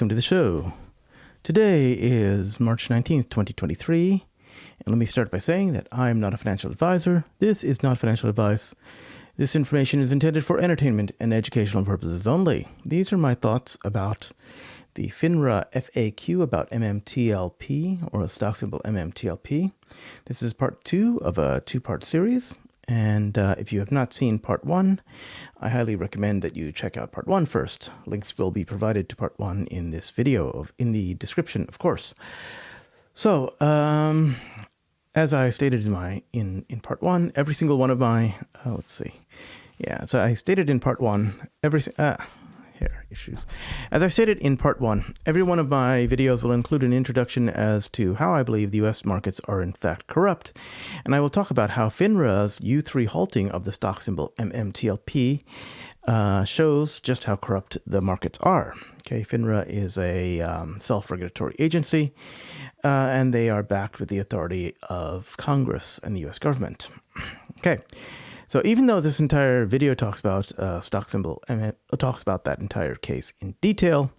welcome to the show. Today is March 19th, 2023, and let me start by saying that I'm not a financial advisor. This is not financial advice. This information is intended for entertainment and educational purposes only. These are my thoughts about the FINRA FAQ about MMTLP, or a stock symbol MMTLP. This is part 2 of a two-part series. And if you have not seen part 1, I highly recommend that you check out part 1 first. Links will be provided to part 1 in this video, in the description, of course. So, as I stated in part 1, every single one of my, so I stated in part 1, As I stated in part 1, every one of my videos will include an introduction as to how I believe the U.S. markets are in fact corrupt, and I will talk about how FINRA's U3 halting of the stock symbol MMTLP shows just how corrupt the markets are. Okay, FINRA is a self-regulatory agency, and they are backed with the authority of Congress and the U.S. government. Okay. So even though this entire video talks about stock symbol and talks about that entire case in detail,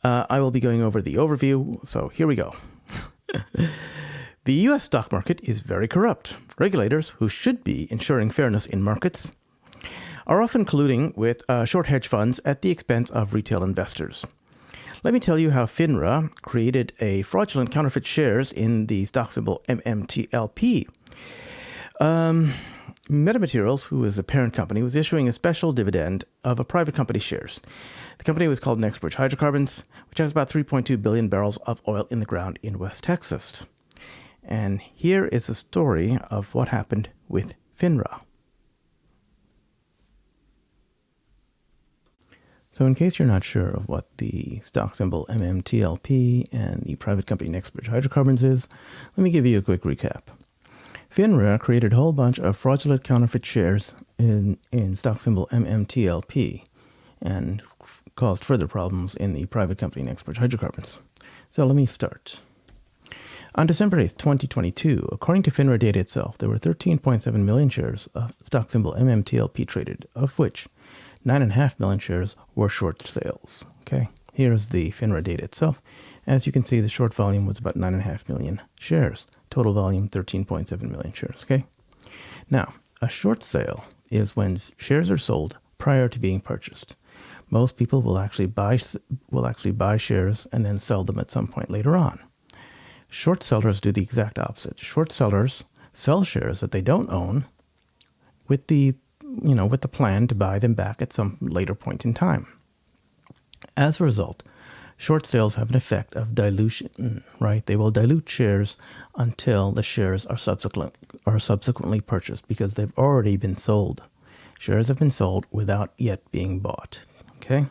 I will be going over the overview. So here we go. The U.S. stock market is very corrupt. Regulators, who should be ensuring fairness in markets, are often colluding with short hedge funds at the expense of retail investors. Let me tell you how FINRA created a fraudulent counterfeit shares in the stock symbol MMTLP. Metamaterials, who is a parent company, was issuing a special dividend of a private company shares. The company was called Next Bridge Hydrocarbons, which has about 3.2 billion barrels of oil in the ground in West Texas. And here is a story of what happened with FINRA. So in case you're not sure of what the stock symbol MMTLP and the private company Next Bridge Hydrocarbons is, let me give you a quick recap. FINRA created a whole bunch of fraudulent counterfeit shares in stock symbol MMTLP and caused further problems in the private company Next Bridge Hydrocarbons. So let me start. On December 8th, 2022, according to FINRA data itself, there were 13.7 million shares of stock symbol MMTLP traded, of which 9.5 million shares were short sales. Okay, here's the FINRA data itself. As you can see, the short volume was about 9.5 million shares. Total volume, 13.7 million shares, okay? Now, a short sale is when shares are sold prior to being purchased. Most people will actually buy shares and then sell them at some point later on. Short sellers do the exact opposite. Short sellers sell shares that they don't own with the plan to buy them back at some later point in time. As a result, short sales have an effect of dilution, right? They will dilute shares until the shares are subsequently purchased because they've already been sold. Shares have been sold without yet being bought, okay?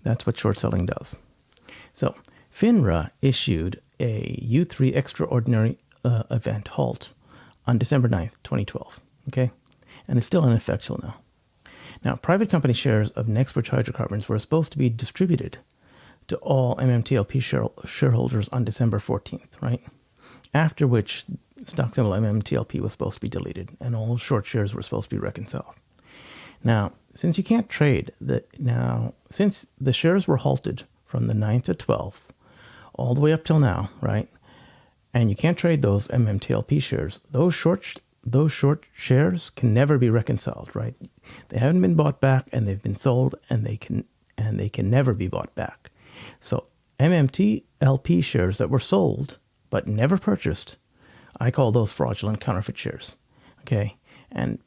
That's what short selling does. So FINRA issued a U3 extraordinary event halt on December 9th, 2012, okay? And it's still in effect till now. Now, private company shares of Next Bridge Hydrocarbons were supposed to be distributed to all MMTLP shareholders on December 14th, right? After which stock symbol MMTLP was supposed to be deleted and all short shares were supposed to be reconciled. Now, since you can't trade, since the shares were halted from the 9th to 12th, all the way up till now, right? And you can't trade those MMTLP shares, those short shares can never be reconciled, right? They haven't been bought back and they've been sold and they can never be bought back. So MMTLP shares that were sold but never purchased, I call those fraudulent counterfeit shares. Okay, and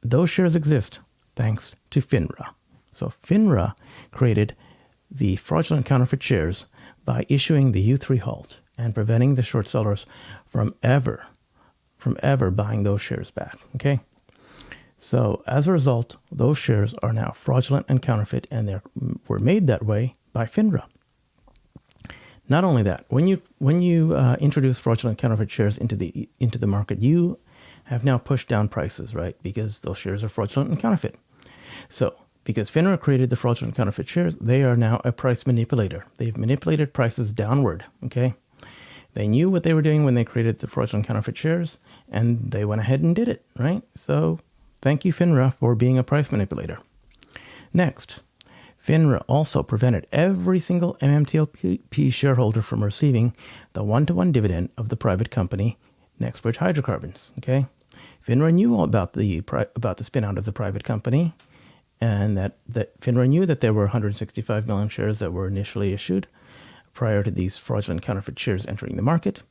those shares exist thanks to FINRA. So FINRA created the fraudulent counterfeit shares by issuing the U3 halt and preventing the short sellers from ever buying those shares back. Okay, so as a result, those shares are now fraudulent and counterfeit, and they were made that way by FINRA. Not only that, when you introduce fraudulent counterfeit shares into the market, you have now pushed down prices, right? Because those shares are fraudulent and counterfeit. So, because FINRA created the fraudulent counterfeit shares, they are now a price manipulator. They've manipulated prices downward. Okay, they knew what they were doing when they created the fraudulent counterfeit shares, and they went ahead and did it, right? So, thank you, FINRA, for being a price manipulator. Next, FINRA also prevented every single MMTLP shareholder from receiving the one-to-one dividend of the private company Next Bridge Hydrocarbons. Okay, FINRA knew about the spin out of the private company, and that FINRA knew that there were 165 million shares that were initially issued prior to these fraudulent counterfeit shares entering the market,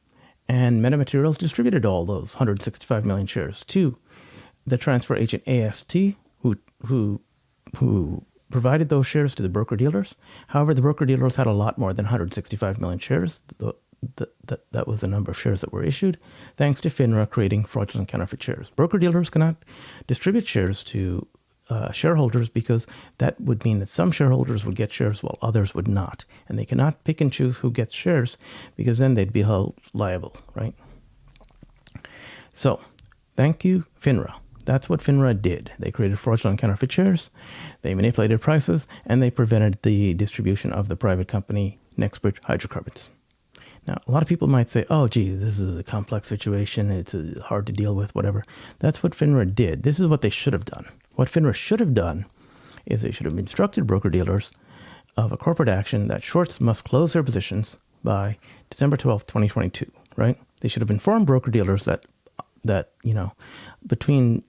and Metamaterials distributed all those 165 million shares to the transfer agent AST, who provided those shares to the broker-dealers. However, the broker-dealers had a lot more than 165 million shares. That was the number of shares that were issued, thanks to FINRA creating fraudulent counterfeit shares. Broker-dealers cannot distribute shares to shareholders because that would mean that some shareholders would get shares while others would not. And they cannot pick and choose who gets shares because then they'd be held liable, right? So, thank you, FINRA. That's what FINRA did. They created fraudulent counterfeit shares, they manipulated prices, and they prevented the distribution of the private company Next Bridge Hydrocarbons. Now, a lot of people might say, oh, gee, this is a complex situation. It's hard to deal with, whatever. That's what FINRA did. This is what they should have done. What FINRA should have done is they should have instructed broker-dealers of a corporate action that shorts must close their positions by December 12th, 2022, right? They should have informed broker-dealers that between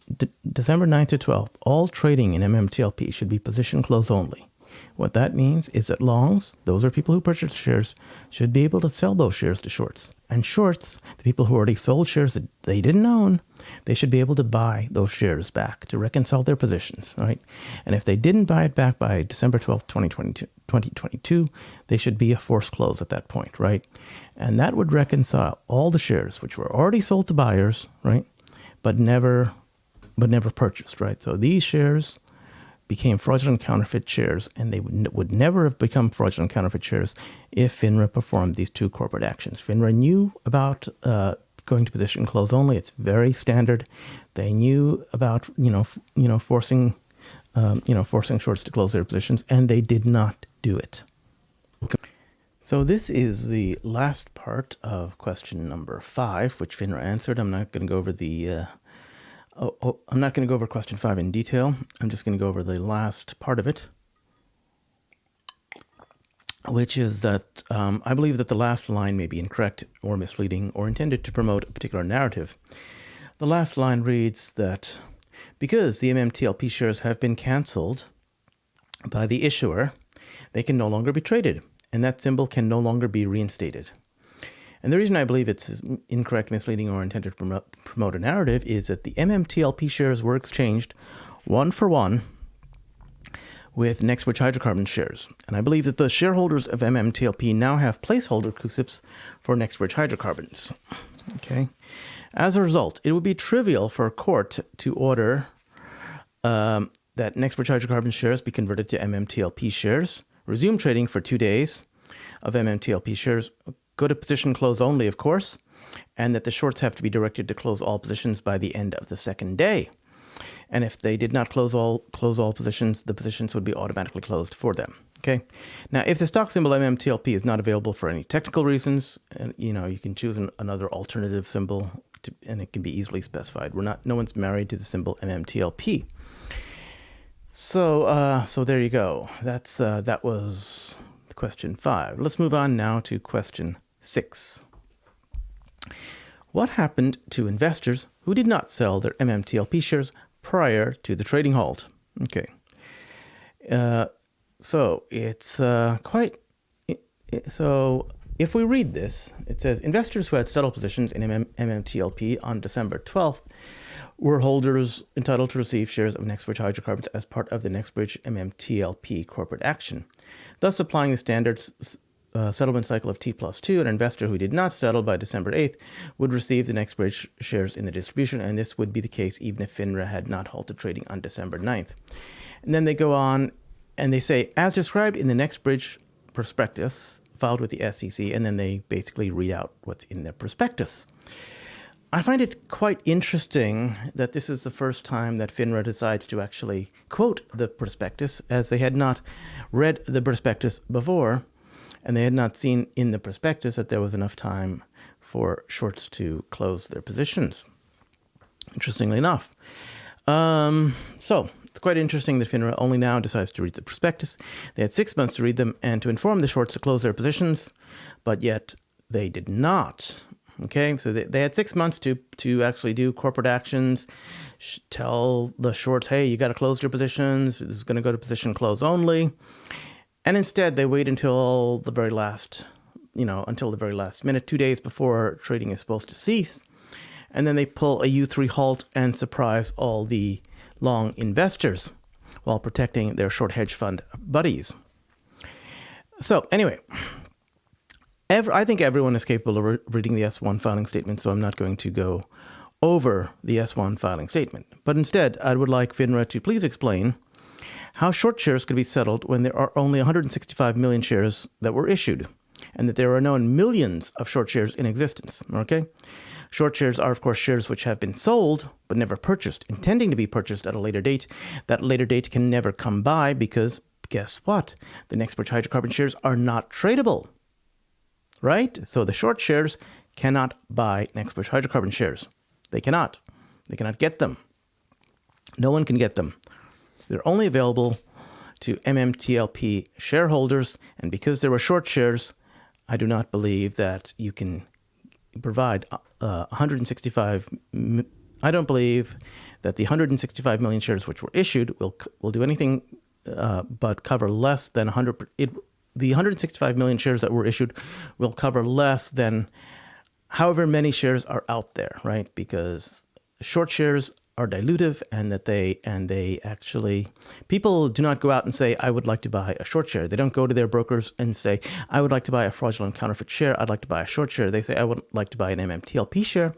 December 9th to 12th, all trading in MMTLP should be position close only. What that means is that longs, those are people who purchased shares, should be able to sell those shares to shorts. And shorts, the people who already sold shares that they didn't own, they should be able to buy those shares back to reconcile their positions, right? And if they didn't buy it back by December 12th, 2022, they should be a forced close at that point, right? And that would reconcile all the shares which were already sold to buyers, right? But never purchased, right? So these shares became fraudulent counterfeit shares, and they would never have become fraudulent counterfeit shares if FINRA performed these two corporate actions. FINRA knew about going to position close only. It's very standard. They knew about forcing shorts to close their positions, and they did not do it. So this is the last part of question number 5, which FINRA answered. I'm not going to go over I'm not going to go over question 5 in detail. I'm just going to go over the last part of it, which is that I believe that the last line may be incorrect or misleading or intended to promote a particular narrative. The last line reads that because the MMTLP shares have been canceled by the issuer, they can no longer be traded, and that symbol can no longer be reinstated. And the reason I believe it's incorrect, misleading, or intended to promote a narrative is that the MMTLP shares were exchanged 1-for-1 with Next Bridge Hydrocarbons shares. And I believe that the shareholders of MMTLP now have placeholder CUSIPs for Next Bridge Hydrocarbons. Okay. As a result, it would be trivial for a court to order that Next Bridge Hydrocarbons shares be converted to MMTLP shares, resume trading for 2 days of MMTLP shares, go to position close only, of course, and that the shorts have to be directed to close all positions by the end of the second day. And if they did not close all positions, the positions would be automatically closed for them. Okay. Now, if the stock symbol MMTLP is not available for any technical reasons, you can choose another alternative symbol, and it can be easily specified. No one's married to the symbol MMTLP. So there you go. That was question 5. Let's move on now to question 6. What happened to investors who did not sell their MMTLP shares prior to the trading halt? Okay. So it's so if we read this, it says investors who had settled positions in MMTLP on December 12th were holders entitled to receive shares of Nexbridge Hydrocarbons as part of the Nexbridge MMTLP corporate action. Thus, applying the standard settlement cycle of T+2, an investor who did not settle by December 8th would receive the Nexbridge shares in the distribution, and this would be the case even if FINRA had not halted trading on December 9th. And then they go on and they say, as described in the Nexbridge prospectus filed with the SEC, and then they basically read out what's in the prospectus. I find it quite interesting that this is the first time that FINRA decides to actually quote the prospectus, as they had not read the prospectus before, and they had not seen in the prospectus that there was enough time for shorts to close their positions, interestingly enough. So It's quite interesting that FINRA only now decides to read the prospectus. They had 6 months to read them and to inform the shorts to close their positions, but yet they did not. Okay, so they had 6 months to actually do corporate actions, tell the shorts, hey, you got to close your positions. This is going to go to position close only. And instead, they wait until the very last, until the very last minute, 2 days before trading is supposed to cease. And then they pull a U3 halt and surprise all the long investors while protecting their short hedge fund buddies. So anyway, I think everyone is capable of reading the S1 filing statement, so I'm not going to go over the S1 filing statement. But instead, I would like FINRA to please explain how short shares could be settled when there are only 165 million shares that were issued, and that there are known millions of short shares in existence. Okay? Short shares are, of course, shares which have been sold but never purchased, intending to be purchased at a later date. That later date can never come by because, guess what? The Next Bridge Hydrocarbon shares are not tradable. Right? So the short shares cannot buy Next Bridge Hydrocarbon shares. They cannot. They cannot get them. No one can get them. They're only available to MMTLP shareholders, and because there were short shares, I do not believe that you can provide 165. I don't believe that the 165 million shares which were issued will do anything but cover less than 100. The 165 million shares that were issued will cover less than however many shares are out there, right? Because short shares are dilutive, and that they actually, people do not go out and say, I would like to buy a short share. They don't go to their brokers and say, I would like to buy a fraudulent counterfeit share. I'd like to buy a short share. They say, I would like to buy an MMTLP share.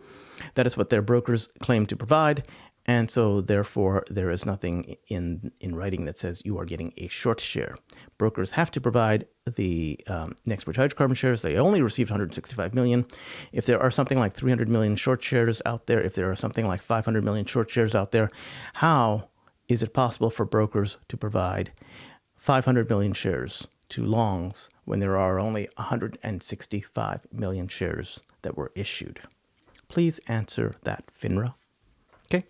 That is what their brokers claim to provide. And so therefore, there is nothing in writing that says you are getting a short share. Brokers have to provide the Next Bridge Hydrocarbon shares. They only received 165 million. If there are something like 300 million short shares out there, if there are something like 500 million short shares out there, how is it possible for brokers to provide 500 million shares to longs when there are only 165 million shares that were issued? Please answer that, FINRA. Okay.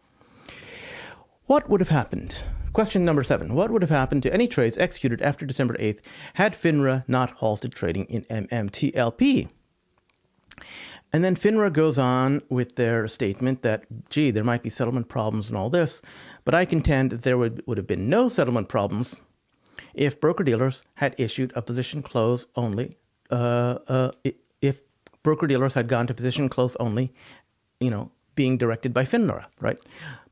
What would have happened? Question number 7. What would have happened to any trades executed after December 8th had FINRA not halted trading in MMTLP? And then FINRA goes on with their statement that, gee, there might be settlement problems and all this, but I contend that there would have been no settlement problems if broker-dealers had issued a position close only, if broker-dealers had gone to position close only, being directed by FINRA, right?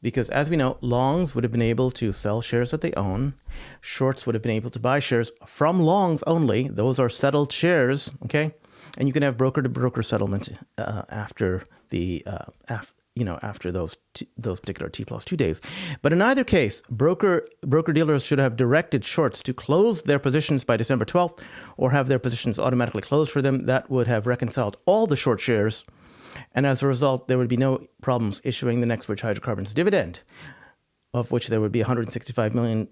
Because as we know, longs would have been able to sell shares that they own. Shorts would have been able to buy shares from longs only. Those are settled shares, okay? And you can have broker-to-broker settlement after the after those particular T+2 days. But in either case, broker-dealers should have directed shorts to close their positions by December 12th or have their positions automatically closed for them. That would have reconciled all the short shares. And as a result, there would be no problems issuing the Next Bridge Hydrocarbons dividend, of which there would be 165 million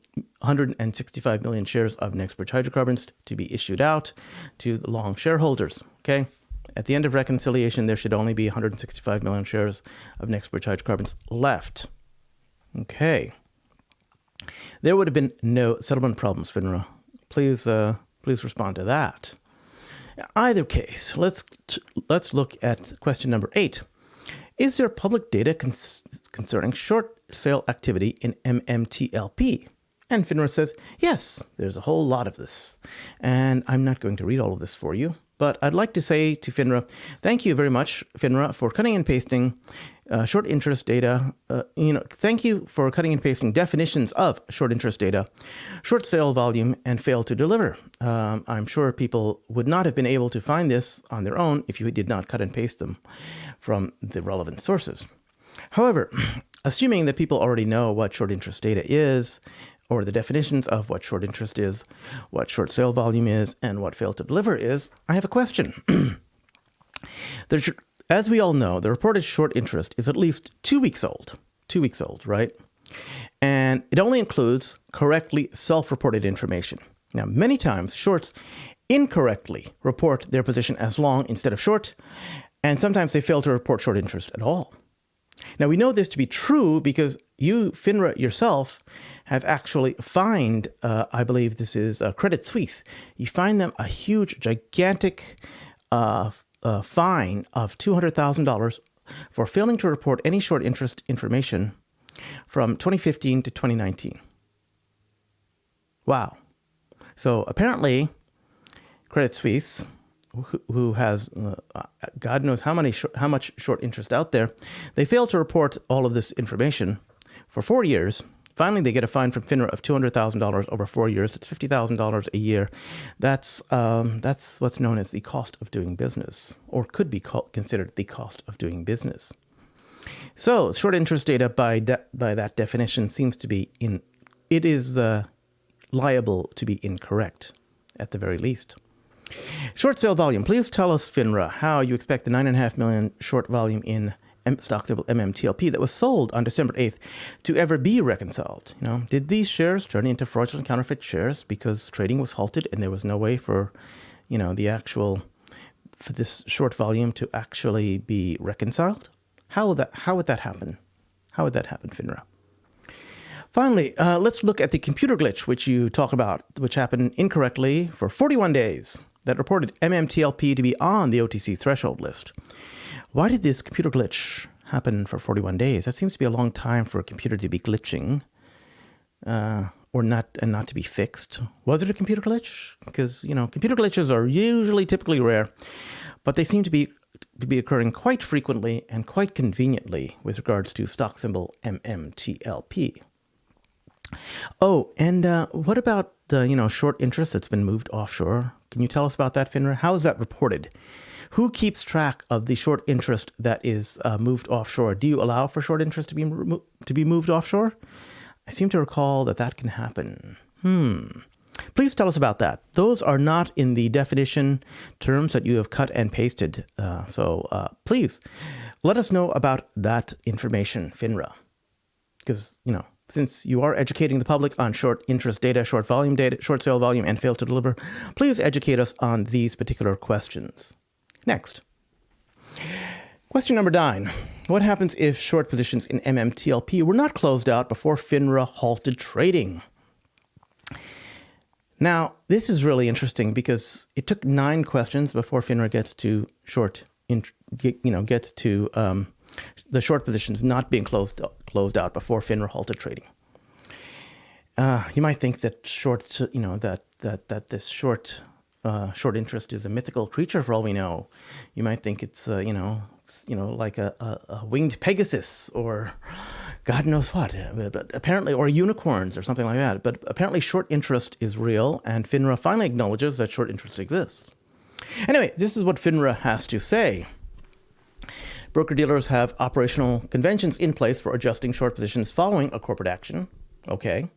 shares of Next Bridge Hydrocarbons to be issued out to the long shareholders. Okay? At the end of reconciliation, there should only be 165 million shares of Next Bridge Hydrocarbons left. Okay. There would have been no settlement problems, FINRA. Please respond to that. In either case, let's look at question number 8. Is there public data concerning short sale activity in MMTLP? And FINRA says, yes, there's a whole lot of this. And I'm not going to read all of this for you, but I'd like to say to FINRA, thank you very much, FINRA, for cutting and pasting short interest data. Thank you for cutting and pasting definitions of short interest data, short sale volume, and fail to deliver. I'm sure people would not have been able to find this on their own if you did not cut and paste them from the relevant sources. However, assuming that people already know what short interest data is, or the definitions of what short interest is, what short sale volume is, and what fail to deliver is, I have a question. As we all know, the reported short interest is at least 2 weeks old. 2 weeks old, right? And it only includes correctly self-reported information. Now, many times, shorts incorrectly report their position as long instead of short, and sometimes they fail to report short interest at all. Now, we know this to be true because FINRA yourself, have actually fined, I believe this is Credit Suisse, you fined them a huge, gigantic fine of $200,000 for failing to report any short interest information from 2015 to 2019. Wow. So apparently, Credit Suisse, who has God knows how much short interest out there, they failed to report all of this information for 4 years. Finally, they get a fine from FINRA of $200,000 over 4 years. It's $50,000 a year. That's what's known as the cost of doing business, or could be considered the cost of doing business. So, short interest data by that definition seems to be liable to be incorrect, at the very least. Short sale volume. Please tell us, FINRA, how you expect the 9.5 million short volume in stock symbol MMTLP that was sold on December 8th to ever be reconciled. Did these shares turn into fraudulent counterfeit shares because trading was halted and there was no way for this short volume to actually be reconciled? How would that happen? How would that happen, FINRA? Finally, let's look at the computer glitch, which you talk about, which happened incorrectly for 41 days, that reported MMTLP to be on the OTC threshold list. Why did this computer glitch happen for 41 days? That seems to be a long time for a computer to be glitching, or not to be fixed. Was it a computer glitch? Because computer glitches are typically rare, but they seem to be occurring quite frequently and quite conveniently with regards to stock symbol MMTLP. Oh, and what about the short interest that's been moved offshore? Can you tell us about that, FINRA? How is that reported? Who keeps track of the short interest that is moved offshore? Do you allow for short interest to be moved offshore? I seem to recall that can happen. Please tell us about that. Those are not in the definition terms that you have cut and pasted. So please let us know about that information, FINRA. Because, since you are educating the public on short interest data, short volume data, short sale volume, and fail to deliver, please educate us on these particular questions. Next. Question number 9. What happens if short positions in MMTLP were not closed out before FINRA halted trading? Now, this is really interesting because it took 9 questions before FINRA gets to the short positions not being closed out before FINRA halted trading. You might think that this short interest is a mythical creature for all we know. You might think it's like a winged Pegasus or God knows what, but apparently, or unicorns or something like that. But apparently short interest is real, and FINRA finally acknowledges that short interest exists. Anyway, this is what FINRA has to say. Broker-dealers have operational conventions in place for adjusting short positions following a corporate action. Okay.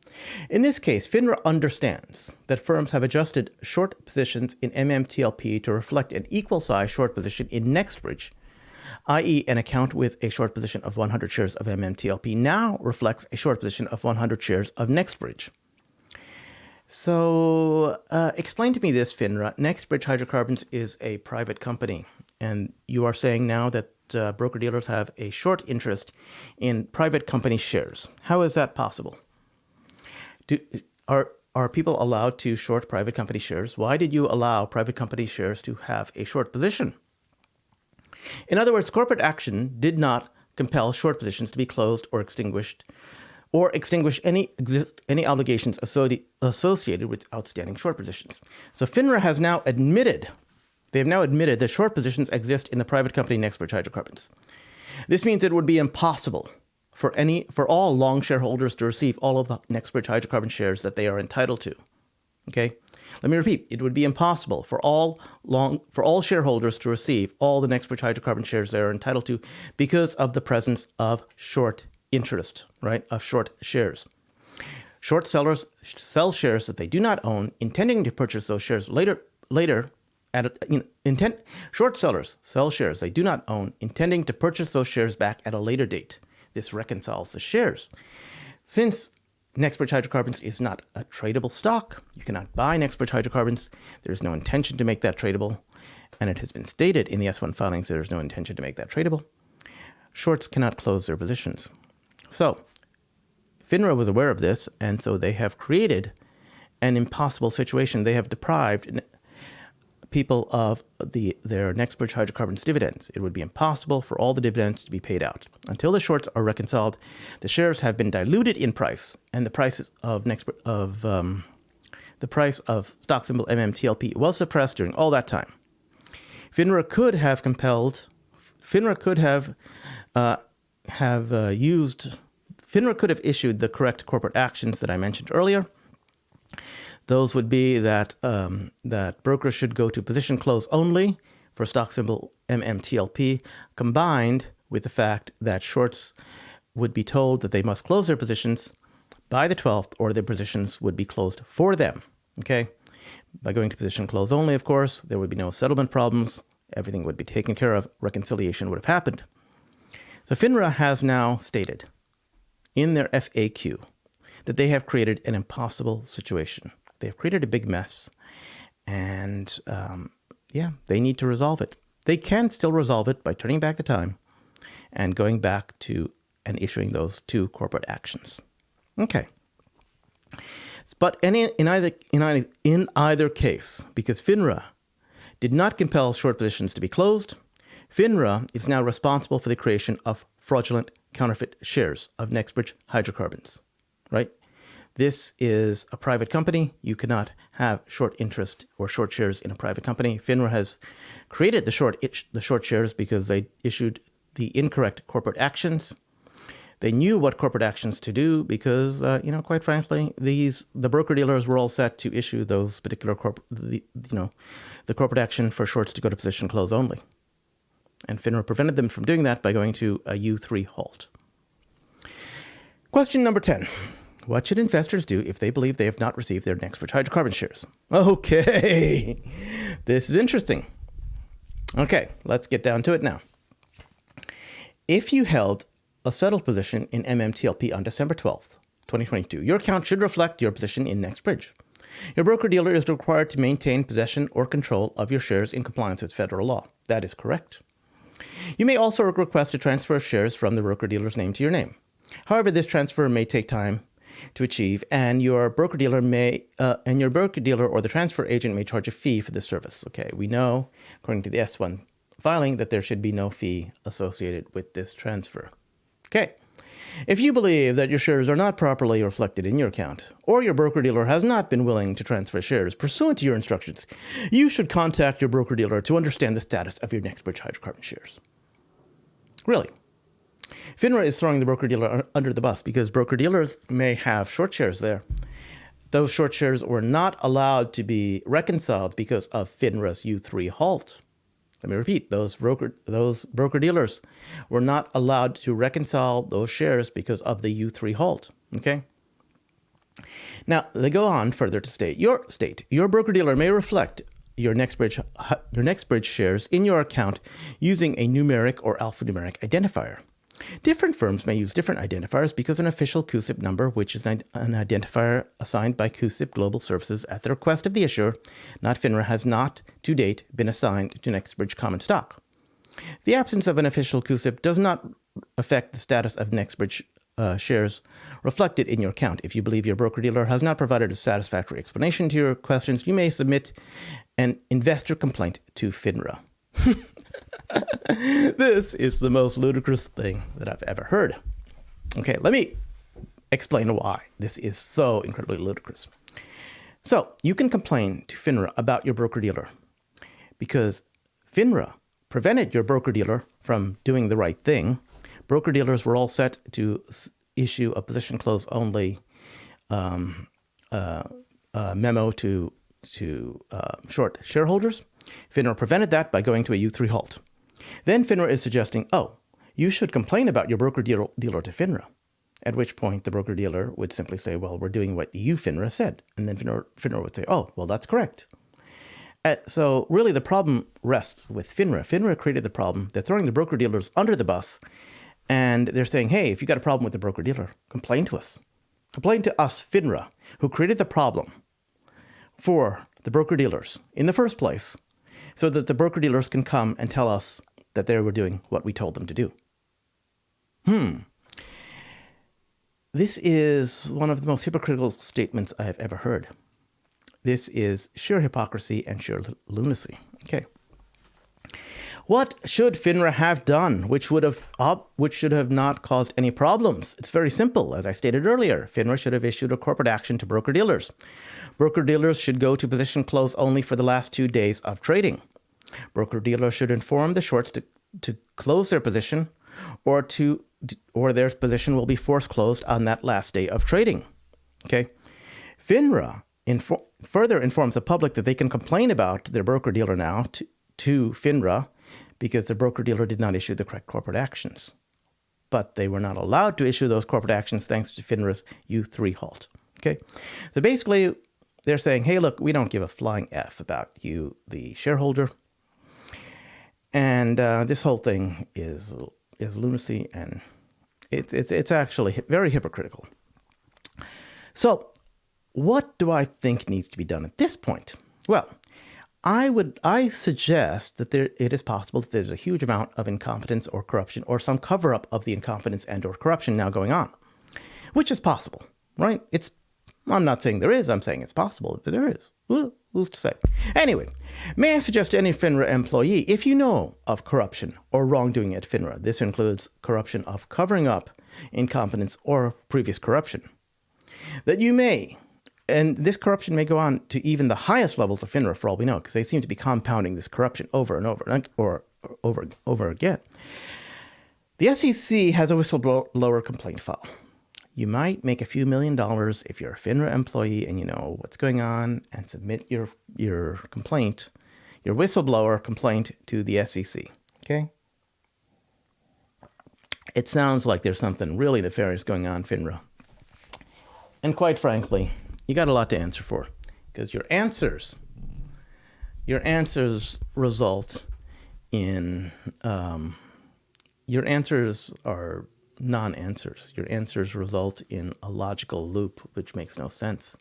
In this case, FINRA understands that firms have adjusted short positions in MMTLP to reflect an equal size short position in Nexbridge, i.e. an account with a short position of 100 shares of MMTLP now reflects a short position of 100 shares of Nexbridge. So explain to me this, FINRA. Next Bridge Hydrocarbons is a private company, and you are saying now that broker-dealers have a short interest in private company shares. How is that possible? Are people allowed to short private company shares? Why did you allow private company shares to have a short position? In other words, corporate action did not compel short positions to be closed or extinguish any obligations associated with outstanding short positions. So FINRA has now admitted that short positions exist in the private company Next Bridge Hydrocarbons. This means it would be impossible for all long shareholders to receive all of the Next Bridge Hydrocarbon shares that they are entitled to. Okay? Let me repeat. It would be impossible for all shareholders to receive all the Next Bridge Hydrocarbon shares they are entitled to because of the presence of short interest, right? Of short shares. Short sellers sell shares that they do not own, intending to purchase those shares later. Short sellers sell shares they do not own, intending to purchase those shares back at a later date. This reconciles the shares. Since Next Bridge Hydrocarbons is not a tradable stock, you cannot buy Next Bridge Hydrocarbons. There is no intention to make that tradable, and it has been stated in the S1 filings there is no intention to make that tradable. Shorts cannot close their positions. So, FINRA was aware of this, and so they have created an impossible situation. They have deprived people of their Next Bridge Hydrocarbons dividends. It would be impossible for all the dividends to be paid out. Until the shorts are reconciled, the shares have been diluted in price, and the prices of the price of stock symbol MMTLP was suppressed during all that time. FINRA could have issued the correct corporate actions that I mentioned earlier. Those would be that that brokers should go to position close only for stock symbol MMTLP, combined with the fact that shorts would be told that they must close their positions by the 12th, or their positions would be closed for them. Okay? By going to position close only, of course, there would be no settlement problems. Everything would be taken care of. Reconciliation would have happened. So FINRA has now stated in their FAQ that they have created an impossible situation. They have created a big mess, and they need to resolve it. They can still resolve it by turning back the time and going back to and issuing those 2 corporate actions. Okay. But in either case, because FINRA did not compel short positions to be closed, FINRA is now responsible for the creation of fraudulent counterfeit shares of Next Bridge Hydrocarbons, right? This is a private company. You cannot have short interest or short shares in a private company. FINRA has created the short shares because they issued the incorrect corporate actions. They knew what corporate actions to do because, quite frankly, the broker-dealers were all set to issue those particular the corporate action for shorts to go to position close only. And FINRA prevented them from doing that by going to a U3 halt. Question number 10. What should investors do if they believe they have not received their Next Bridge Hydrocarbon shares? Okay, this is interesting. Okay, let's get down to it now. If you held a settled position in MMTLP on December 12th, 2022, your account should reflect your position in Nexbridge. Your broker-dealer is required to maintain possession or control of your shares in compliance with federal law. That is correct. You may also request a transfer of shares from the broker-dealer's name to your name. However, this transfer may take time to achieve, and your broker-dealer or the transfer agent may charge a fee for this service. Okay, we know, according to the S1 filing, that there should be no fee associated with this transfer. Okay, if you believe that your shares are not properly reflected in your account, or your broker-dealer has not been willing to transfer shares pursuant to your instructions, you should contact your broker-dealer to understand the status of your Next Bridge Hydrocarbon shares. Really. FINRA is throwing the broker-dealer under the bus because broker-dealers may have short shares there. Those short shares were not allowed to be reconciled because of FINRA's U3 halt. Let me repeat, those broker-dealers were not allowed to reconcile those shares because of the U3 halt, okay? Now, they go on further to state, your broker-dealer may reflect your Nexbridge shares in your account using a numeric or alphanumeric identifier. Different firms may use different identifiers because an official CUSIP number, which is an identifier assigned by CUSIP Global Services at the request of the issuer, not FINRA, has not, to date, been assigned to Nexbridge common stock. The absence of an official CUSIP does not affect the status of Nexbridge shares reflected in your account. If you believe your broker-dealer has not provided a satisfactory explanation to your questions, you may submit an investor complaint to FINRA. This is the most ludicrous thing that I've ever heard. Okay, let me explain why this is so incredibly ludicrous. So, you can complain to FINRA about your broker-dealer because FINRA prevented your broker-dealer from doing the right thing. Broker-dealers were all set to issue a position close only memo to short shareholders. FINRA prevented that by going to a U3 halt. Then FINRA is suggesting, you should complain about your broker-dealer to FINRA, at which point the broker-dealer would simply say, well, we're doing what you, FINRA, said. And then FINRA would say, well, that's correct. So really the problem rests with FINRA. FINRA created the problem. They're throwing the broker-dealers under the bus, and they're saying, hey, if you got a problem with the broker-dealer, complain to us. Complain to us, FINRA, who created the problem for the broker-dealers in the first place, so that the broker-dealers can come and tell us that they were doing what we told them to do. This is one of the most hypocritical statements I have ever heard. This is sheer hypocrisy and sheer lunacy. Okay. What should FINRA have done which should have not caused any problems? It's very simple. As I stated earlier, FINRA should have issued a corporate action to broker-dealers. Broker-dealers should go to position close only for the last 2 days of trading. Broker-dealers should inform the shorts to close their position or their position will be force closed on that last day of trading. Okay. FINRA further informs the public that they can complain about their broker-dealer now to FINRA because the broker-dealer did not issue the correct corporate actions. But they were not allowed to issue those corporate actions thanks to FINRA's U3 halt. Okay. So basically, they're saying, hey, look, we don't give a flying F about you, the shareholder. And this whole thing is lunacy, and it's actually very hypocritical. So what do I think needs to be done at this point? Well, I suggest that it is possible that there's a huge amount of incompetence or corruption or some cover-up of the incompetence and or corruption now going on, which is possible, right? I'm not saying there is. I'm saying it's possible that there is. Who's to say? Anyway, may I suggest to any FINRA employee, if you know of corruption or wrongdoing at FINRA, this includes corruption of covering up incompetence or previous corruption, that you may, and this corruption may go on to even the highest levels of FINRA for all we know, because they seem to be compounding this corruption over and over again. The SEC has a whistleblower complaint file. You might make a few $1 million if you're a FINRA employee and you know what's going on and submit your complaint, your whistleblower complaint to the SEC, okay? It sounds like there's something really nefarious going on, FINRA. And quite frankly, you got a lot to answer for because your answers result in, your answers are non-answers. Your answers result in a logical loop which makes no sense.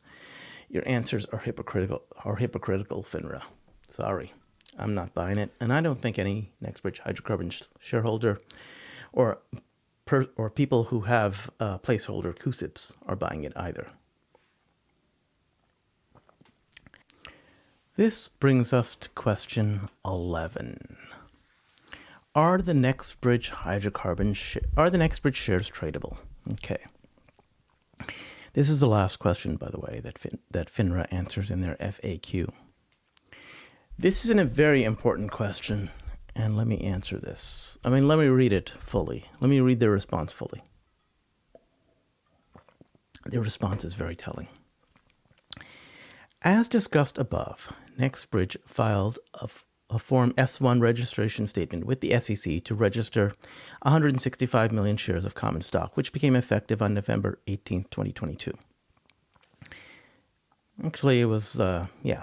Your answers are hypocritical, FINRA. Sorry, I'm not buying it, and I don't think any Next Bridge Hydrocarbons shareholder or people who have placeholder CUSIPs are buying it either. This brings us to question 11. Are the Next Bridge Hydrocarbons shares tradable? Okay. This is the last question, by the way, that FINRA answers in their FAQ. This is a very important question, and let me answer this. Let me read it fully. Let me read their response fully. Their response is very telling. As discussed above, Nexbridge filed a Form S-1 registration statement with the SEC to register 165 million shares of common stock, which became effective on November 18, 2022. Actually, it was,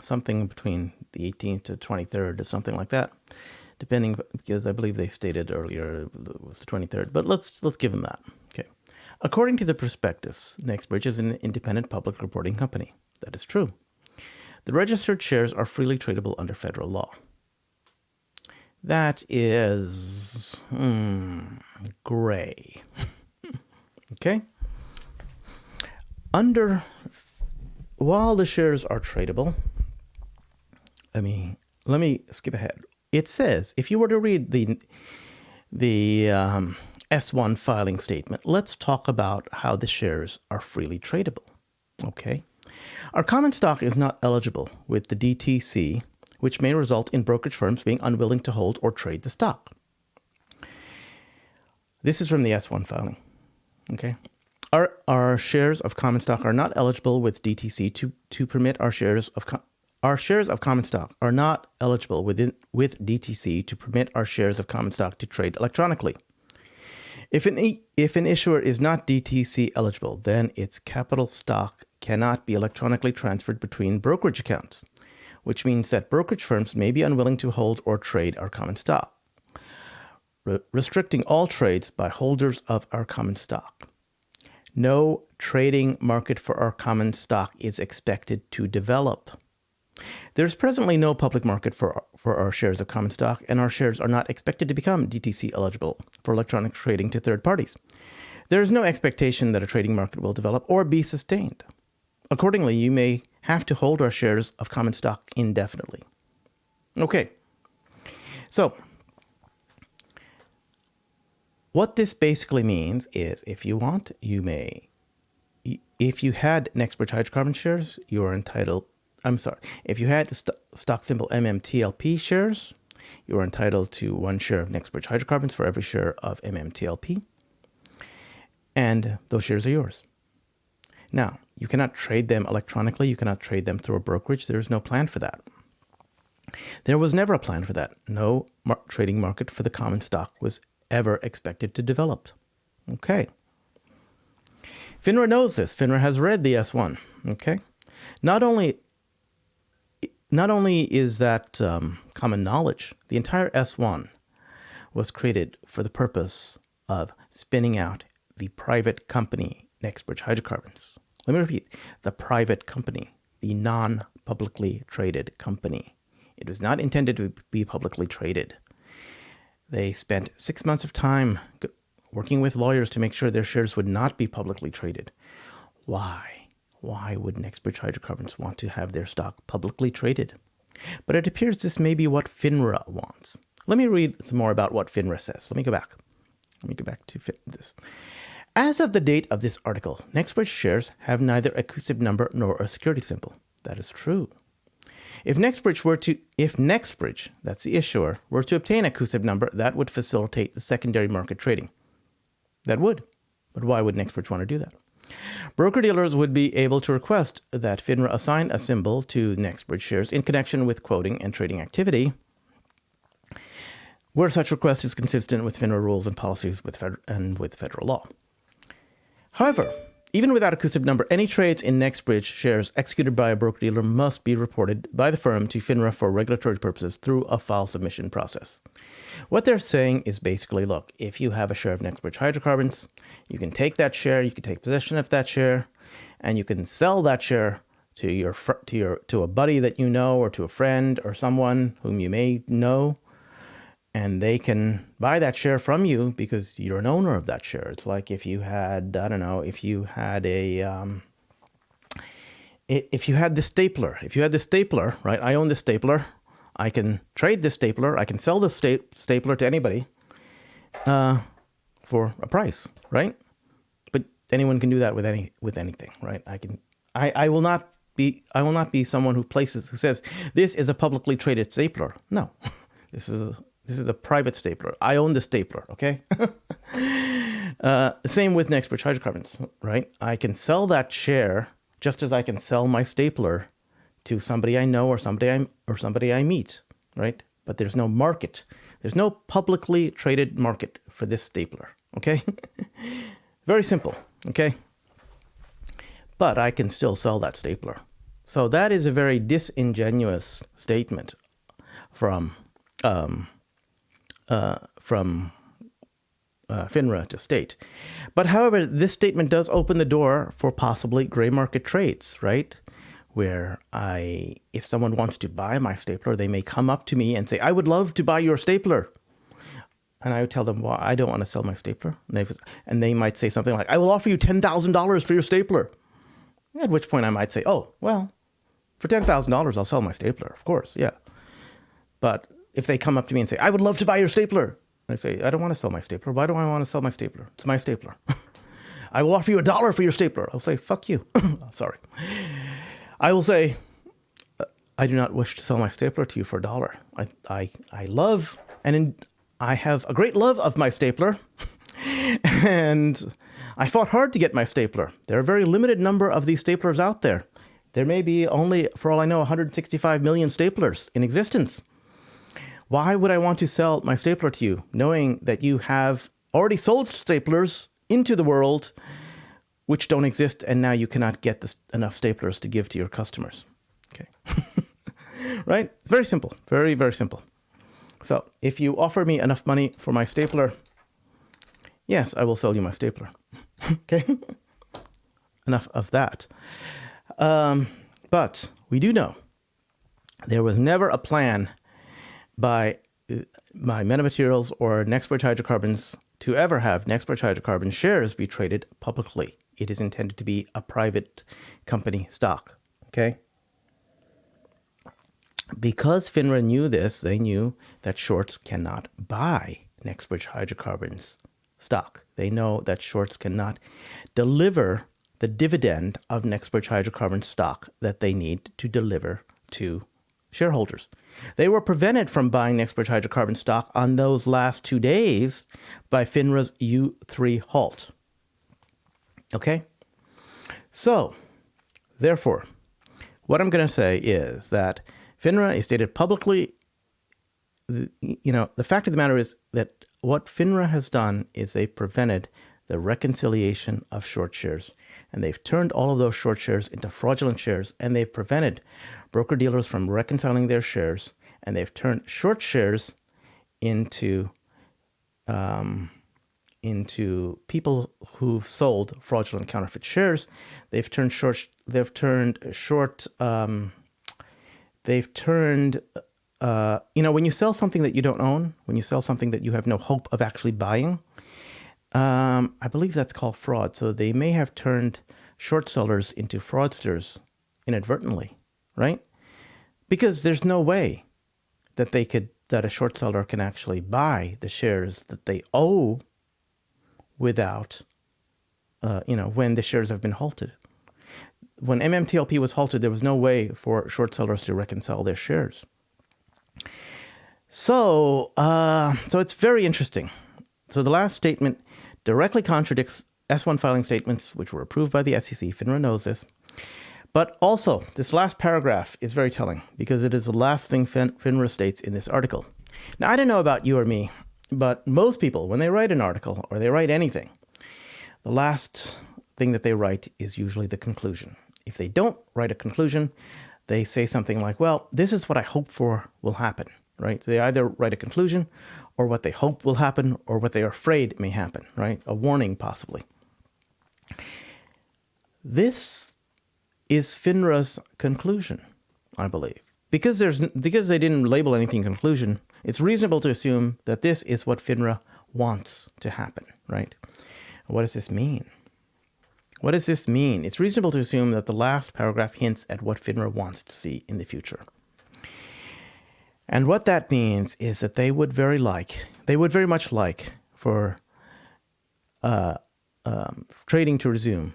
something between the 18th to 23rd or something like that, depending, because I believe they stated earlier it was the 23rd, but let's give them that. Okay. According to the prospectus, Nexbridge is an independent public reporting company. That is true. The registered shares are freely tradable under federal law. That is gray. Okay? While the shares are tradable, let me skip ahead. It says, if you were to read the S1 filing statement, let's talk about how the shares are freely tradable. Okay? Our common stock is not eligible with the DTC, which may result in brokerage firms being unwilling to hold or trade the stock. This is from the S1 filing. Okay. Our shares of common stock are not eligible with DTC to permit our shares of common stock are not eligible with DTC to permit our shares of common stock to trade electronically. If an issuer is not DTC eligible, then its capital stock cannot be electronically transferred between brokerage accounts, which means that brokerage firms may be unwilling to hold or trade our common stock, restricting all trades by holders of our common stock. No trading market for our common stock is expected to develop. There's presently no public market for our shares of common stock, and our shares are not expected to become DTC eligible for electronic trading to third parties. There is no expectation that a trading market will develop or be sustained. Accordingly, you may have to hold our shares of common stock indefinitely. Okay. So, what this basically means is if you want, you may. If you had Nexbridge Hydrocarbons shares, you are entitled. If you had stock symbol MMTLP shares, you are entitled to 1 share of Nexbridge Hydrocarbons for every share of MMTLP. And those shares are yours. Now, you cannot trade them electronically. You cannot trade them through a brokerage. There is no plan for that. There was never a plan for that. No trading market for the common stock was ever expected to develop. Okay. FINRA knows this. FINRA has read the S1. Okay. Not only is that common knowledge, the entire S1 was created for the purpose of spinning out the private company Nexbridge Hydrocarbons. Let me repeat, the private company, the non-publicly traded company. It was not intended to be publicly traded. They spent 6 months of time working with lawyers to make sure their shares would not be publicly traded. Why? Why would Nexbridge Hydrocarbons want to have their stock publicly traded? But it appears this may be what FINRA wants. Let me read some more about what FINRA says. Let me go back to this. As of the date of this article, Nexbridge shares have neither a CUSIP number nor a security symbol. That is true. If Nexbridge, that's the issuer, were to obtain a CUSIP number, that would facilitate the secondary market trading. That would. But why would Nexbridge want to do that? Broker-dealers would be able to request that FINRA assign a symbol to Nexbridge shares in connection with quoting and trading activity, where such request is consistent with FINRA rules and policies with federal law. However, even without a CUSIP number, any trades in Nexbridge shares executed by a broker-dealer must be reported by the firm to FINRA for regulatory purposes through a file submission process. What they're saying is basically, look, if you have a share of Nexbridge Hydrocarbons, you can take that share, you can take possession of that share, and you can sell that share to a buddy that you know, or to a friend or someone whom you may know, and they can buy that share from you because you're an owner of that share. It's like if you had, if you had this stapler, right? I own this stapler. I can trade this stapler. I can sell this stapler to anybody for a price, right? But anyone can do that with anything, right? I will not be someone who says this is a publicly traded stapler. No, this is a private stapler. I own the stapler, okay? Same with Next Bridge Hydrocarbons, right? I can sell that share just as I can sell my stapler to somebody I know or somebody I meet, right? But there's no market. There's no publicly traded market for this stapler, okay? Very simple, okay? But I can still sell that stapler. So that is a very disingenuous statement from FINRA to state. But however, this statement does open the door for possibly gray market trades, right? Where if someone wants to buy my stapler, they may come up to me and say, I would love to buy your stapler. And I would tell them, well, I don't want to sell my stapler. And they might say something like, I will offer you $10,000 for your stapler. At which point I might say, oh, well, for $10,000, I'll sell my stapler. Of course, yeah. But if they come up to me and say, I would love to buy your stapler, I say, I don't want to sell my stapler. Why do I want to sell my stapler? It's my stapler. I will offer you $1 for your stapler. I'll say, fuck you. Sorry. I will say, I do not wish to sell my stapler to you for $1. I love, I have a great love of my stapler. And I fought hard to get my stapler. There are a very limited number of these staplers out there. There may be only, for all I know, 165 million staplers in existence. Why would I want to sell my stapler to you, knowing that you have already sold staplers into the world which don't exist, and now you cannot get enough staplers to give to your customers? Okay. Right? Very simple. Very, very simple. So if you offer me enough money for my stapler, yes, I will sell you my stapler. Okay? Enough of that. But we do know there was never a plan by Metamaterials or Next Bridge Hydrocarbons to ever have Next Bridge Hydrocarbons shares be traded publicly. It is intended to be a private company stock. Okay? Because FINRA knew this, they knew that shorts cannot buy Next Bridge Hydrocarbons stock. They know that shorts cannot deliver the dividend of Next Bridge Hydrocarbons stock that they need to deliver to shareholders. They were prevented from buying Next Bridge Hydrocarbons stock on those last 2 days by FINRA's U3 halt. Okay? So, therefore, what I'm going to say is that FINRA is stated publicly, the fact of the matter is that what FINRA has done is they prevented the reconciliation of short shares. And they've turned all of those short shares into fraudulent shares, and they've prevented broker-dealers from reconciling their shares, and they've turned short shares into people who've sold fraudulent counterfeit shares. They've turned when you sell something that you don't own, when you sell something that you have no hope of actually buying, I believe that's called fraud. So they may have turned short sellers into fraudsters inadvertently, right? Because there's no way that a short seller can actually buy the shares that they owe without, when the shares have been halted. When MMTLP was halted, there was no way for short sellers to reconcile their shares. So it's very interesting. So the last statement directly contradicts S1 filing statements, which were approved by the SEC. FINRA knows this. But also, this last paragraph is very telling because it is the last thing FINRA states in this article. Now, I don't know about you or me, but most people, when they write an article or they write anything, the last thing that they write is usually the conclusion. If they don't write a conclusion, they say something like, well, this is what I hope for will happen, right? So they either write a conclusion or what they hope will happen or what they are afraid may happen, right? A warning, possibly. This is FINRA's conclusion, I believe. Because they didn't label anything conclusion, it's reasonable to assume that this is what FINRA wants to happen, right? What does this mean? What does this mean? It's reasonable to assume that the last paragraph hints at what FINRA wants to see in the future. And what that means is that they would very much like for trading to resume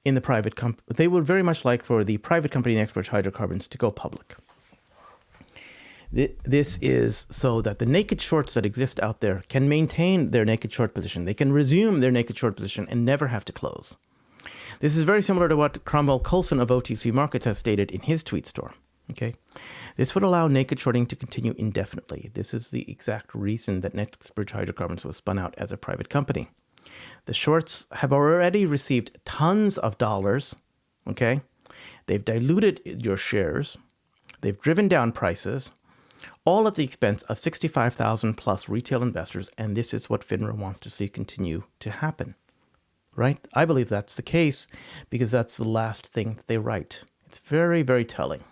in the private company. They would very much like for the private company Next Bridge Hydrocarbons to go public. This is so that the naked shorts that exist out there can maintain their naked short position. They can resume their naked short position and never have to close. This is very similar to what Cromwell Coulson of OTC Markets has stated in his tweet store. Okay, this would allow naked shorting to continue indefinitely. This is the exact reason that Next Bridge Hydrocarbons was spun out as a private company. The shorts have already received tons of dollars. Okay, they've diluted your shares. They've driven down prices, all at the expense of 65,000 plus retail investors, and this is what FINRA wants to see continue to happen. Right? I believe that's the case because that's the last thing that they write. It's very, very telling.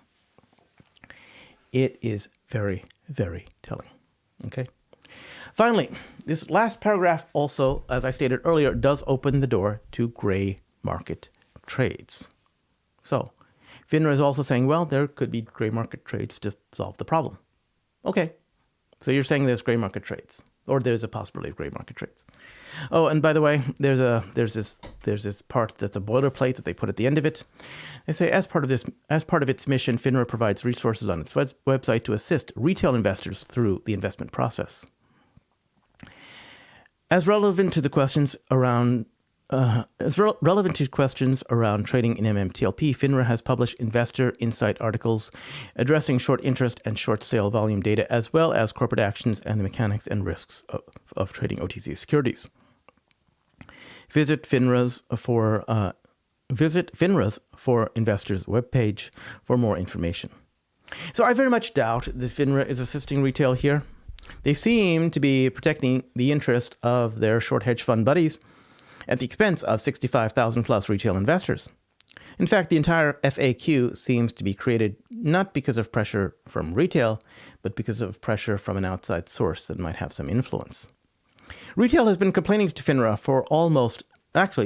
It is very, very telling. Okay? Finally, this last paragraph also, as I stated earlier, does open the door to gray market trades. So, FINRA is also saying, well, there could be gray market trades to solve the problem. Okay. So you're saying there's gray market trades, or there's a possibility of gray market trades. Oh, and by the way, there's this part that's a boilerplate that they put at the end of it. They say, as part of its mission, FINRA provides resources on its website to assist retail investors through the investment process. As relevant to questions around trading in MMTLP, FINRA has published investor insight articles addressing short interest and short sale volume data, as well as corporate actions and the mechanics and risks of trading OTC securities. Visit FINRA's for Investors webpage for more information. So I very much doubt that FINRA is assisting retail here. They seem to be protecting the interest of their short hedge fund buddies at the expense of 65,000 plus retail investors. In fact, the entire FAQ seems to be created not because of pressure from retail, but because of pressure from an outside source that might have some influence. Retail has been complaining to FINRA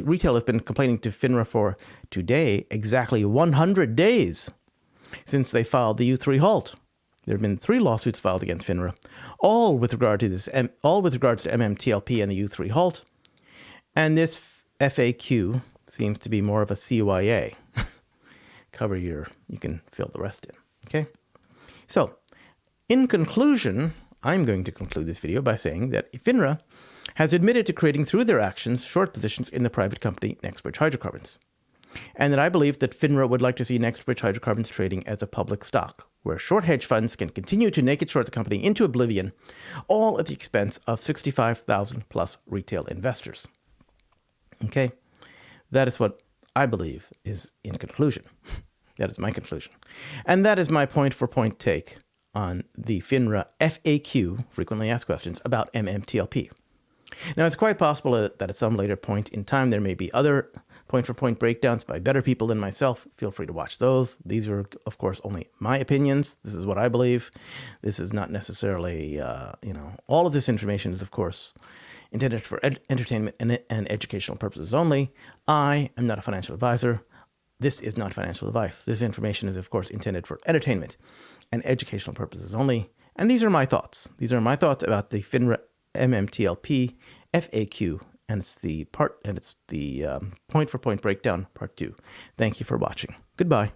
retail has been complaining to FINRA for today exactly 100 days since they filed the U3 halt. There have been 3 lawsuits filed against FINRA, all with regards to MMTLP and the U3 halt. And this FAQ seems to be more of a CYA. You can fill the rest in. Okay? So, in conclusion, I'm going to conclude this video by saying that FINRA has admitted to creating through their actions short positions in the private company Next Bridge Hydrocarbons. And that I believe that FINRA would like to see Next Bridge Hydrocarbons trading as a public stock, where short hedge funds can continue to naked short the company into oblivion, all at the expense of 65,000 plus retail investors. Okay? That is what I believe is in conclusion. That is my conclusion. And that is my point-for-point take on the FINRA FAQ, frequently asked questions, about MMTLP. Now, it's quite possible that at some later point in time, there may be other point-for-point breakdowns by better people than myself. Feel free to watch those. These are, of course, only my opinions. This is what I believe. This is not necessarily, all of this information is, of course, intended for entertainment and educational purposes only. I am not a financial advisor. This is not financial advice. This information is, of course, intended for entertainment and educational purposes only. And these are my thoughts. These are my thoughts about the FINRA MMTLP FAQ, and it's the point-for-point breakdown, part 2. Thank you for watching. Goodbye.